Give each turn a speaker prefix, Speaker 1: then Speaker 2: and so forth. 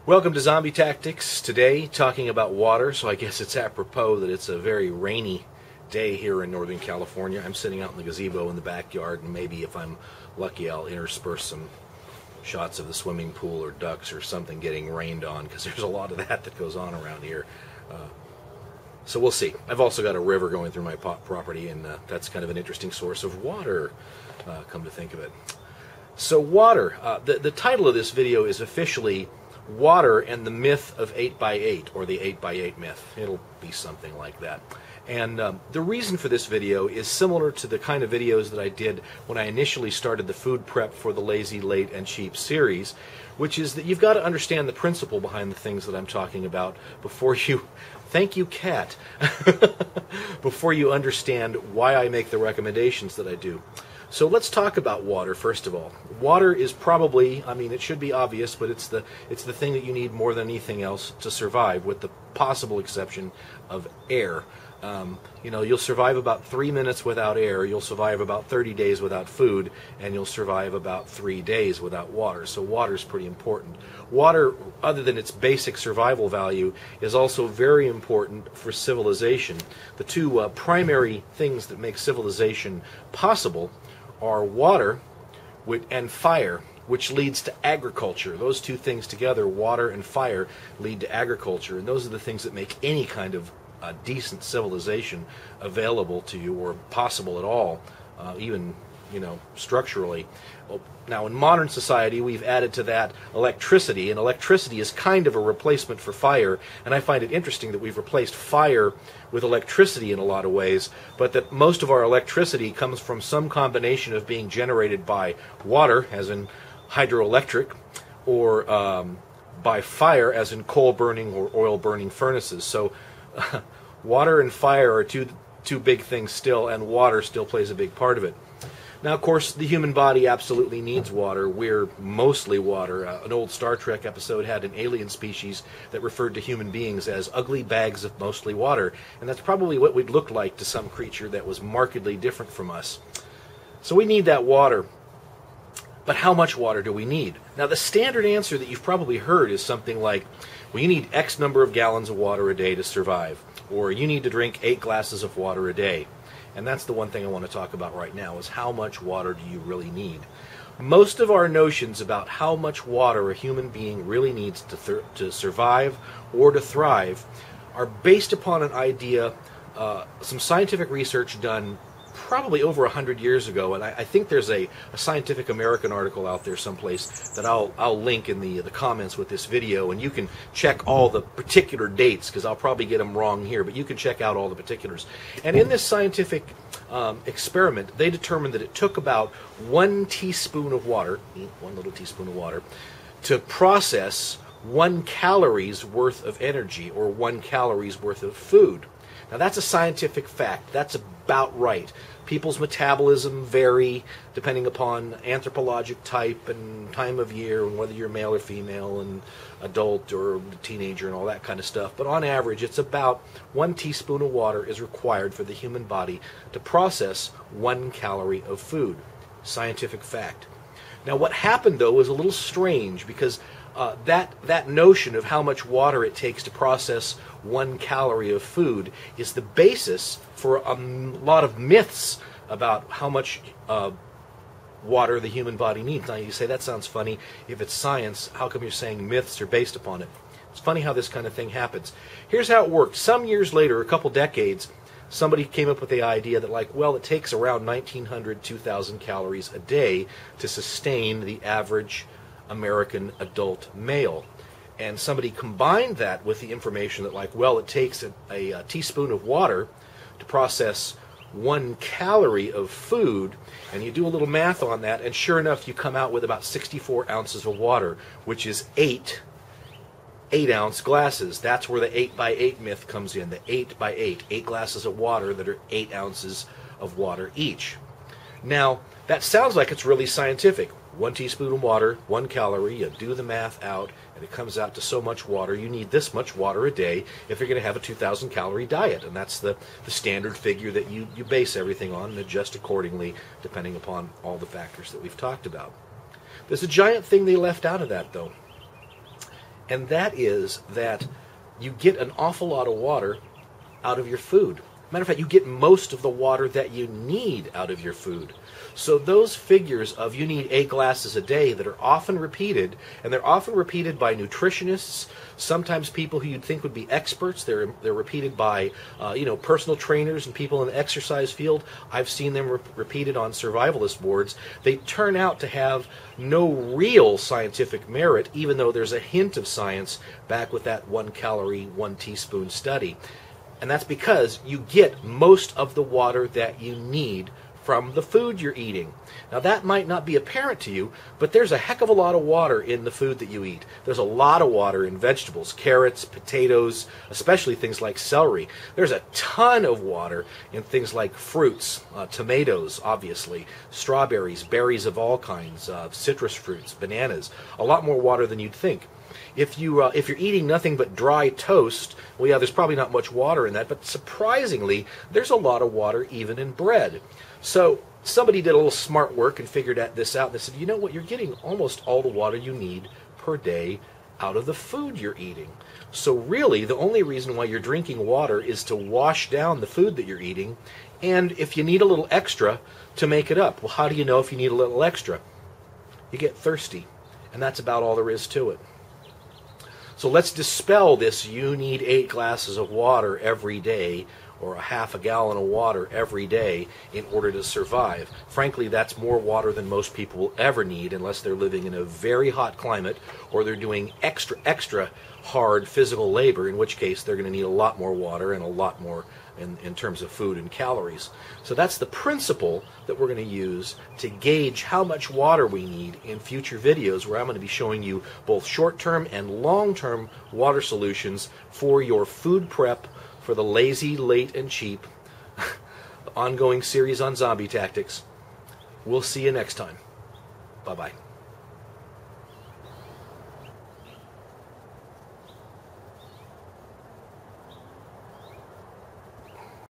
Speaker 1: Welcome to Zombie Tactics. Today, talking about water, so I guess it's apropos that it's a very rainy day here in Northern California. I'm sitting out in the gazebo in the backyard, and maybe if I'm lucky, I'll intersperse some shots of the swimming pool or ducks or something getting rained on, because there's a lot of that goes on around here. So we'll see. I've also got a river going through my property, and that's kind of an interesting source of water, come to think of it. So water, the title of this video is officially Water and the Myth of 8x8, or the 8x8 myth. It'll be something like that. And the reason for this video is similar to the kind of videos that I did when I initially started the food prep for the Lazy, Late, and Cheap series, which is that you've got to understand the principle behind the things that I'm talking about before you, thank you cat, before you understand why I make the recommendations that I do. So let's talk about water first of all. Water is probably, I mean, it should be obvious, but it's the thing that you need more than anything else to survive, with the possible exception of air. You know, you'll survive about 3 minutes without air, you'll survive about 30 days without food, and you'll survive about 3 days without water. So water is pretty important. Water, other than its basic survival value, is also very important for civilization. The two primary things that make civilization possible are water and fire, which leads to agriculture. Those two things together, water and fire, lead to agriculture, and those are the things that make any kind of decent civilization available to you, or possible at all, even, you know, structurally. Well, now in modern society we've added to that electricity, and electricity is kind of a replacement for fire, and I find it interesting that we've replaced fire with electricity in a lot of ways, but that most of our electricity comes from some combination of being generated by water, as in hydroelectric, or by fire, as in coal burning or oil burning furnaces. So water and fire are two big things still, and water still plays a big part of it. Now, of course, the human body absolutely needs water. We're mostly water. An old Star Trek episode had an alien species that referred to human beings as ugly bags of mostly water, and that's probably what we'd look like to some creature that was markedly different from us. So we need that water. But how much water do we need? Now, the standard answer that you've probably heard is something like, well, you need X number of gallons of water a day to survive, or you need to drink 8 glasses of water a day. And that's the one thing I want to talk about right now, is how much water do you really need? Most of our notions about how much water a human being really needs to survive or to thrive are based upon an idea, some scientific research done probably over 100 years ago, and I think there's a Scientific American article out there someplace that I'll link in the comments with this video, and you can check all the particular dates, because I'll probably get them wrong here, but you can check out all the particulars. And in this scientific experiment, they determined that it took about 1 teaspoon of water, 1 little teaspoon of water, to process 1 calories worth of energy, or 1 calories worth of food. Now that's a scientific fact. That's about right. People's metabolism vary depending upon anthropologic type and time of year, and whether you're male or female, and adult or teenager, and all that kind of stuff. But on average, it's about 1 teaspoon of water is required for the human body to process 1 calorie of food. Scientific fact. Now what happened, though, was a little strange, because that notion of how much water it takes to process 1 calorie of food is the basis for a lot of myths about how much water the human body needs. Now you say, that sounds funny. If it's science, how come you're saying myths are based upon it? It's funny how this kind of thing happens. Here's how it worked. Some years later, a couple decades, somebody came up with the idea that, like, well, it takes around 1,900, 2,000 calories a day to sustain the average American adult male. And somebody combined that with the information that, like, well, it takes a teaspoon of water to process 1 calorie of food, and you do a little math on that, and sure enough, you come out with about 64 ounces of water, which is 8 8-ounce glasses. That's where the 8x8 myth comes in. The 8x8, 8 glasses of water that are 8 ounces of water each. Now, that sounds like it's really scientific. 1 teaspoon of water, 1 calorie, you do the math out, and it comes out to so much water. You need this much water a day if you're going to have a 2,000 calorie diet, and that's the standard figure that you base everything on and adjust accordingly depending upon all the factors that we've talked about. There's a giant thing they left out of that, though. and that is that you get an awful lot of water out of your food. Matter of fact, you get most of the water that you need out of your food. So those figures of you need 8 glasses a day that are often repeated, and they're often repeated by nutritionists, sometimes people who you'd think would be experts. They're repeated by personal trainers and people in the exercise field. I've seen them repeated on survivalist boards. They turn out to have no real scientific merit, even though there's a hint of science back with that 1 calorie, 1 teaspoon study. And that's because you get most of the water that you need from the food you're eating. Now that might not be apparent to you, but there's a heck of a lot of water in the food that you eat. There's a lot of water in vegetables, carrots, potatoes, especially things like celery. There's a ton of water in things like fruits, tomatoes, obviously, strawberries, berries of all kinds, citrus fruits, bananas. A lot more water than you'd think. If you're eating nothing but dry toast, well, yeah, there's probably not much water in that, but surprisingly, there's a lot of water even in bread. So somebody did a little smart work and figured this out. They said, you know what, you're getting almost all the water you need per day out of the food you're eating. So really, the only reason why you're drinking water is to wash down the food that you're eating, and if you need a little extra, to make it up. Well, how do you know if you need a little extra? You get thirsty, and that's about all there is to it. So let's dispel this you need 8 glasses of water every day or a half a gallon of water every day in order to survive. Frankly, that's more water than most people will ever need unless they're living in a very hot climate or they're doing extra hard physical labor, in which case they're going to need a lot more water and a lot more in terms of food and calories. So that's the principle that we're going to use to gauge how much water we need in future videos, where I'm going to be showing you both short-term and long-term water solutions for your food prep for the lazy, late, and cheap. The ongoing series on zombie tactics. We'll see you next time. Bye-bye.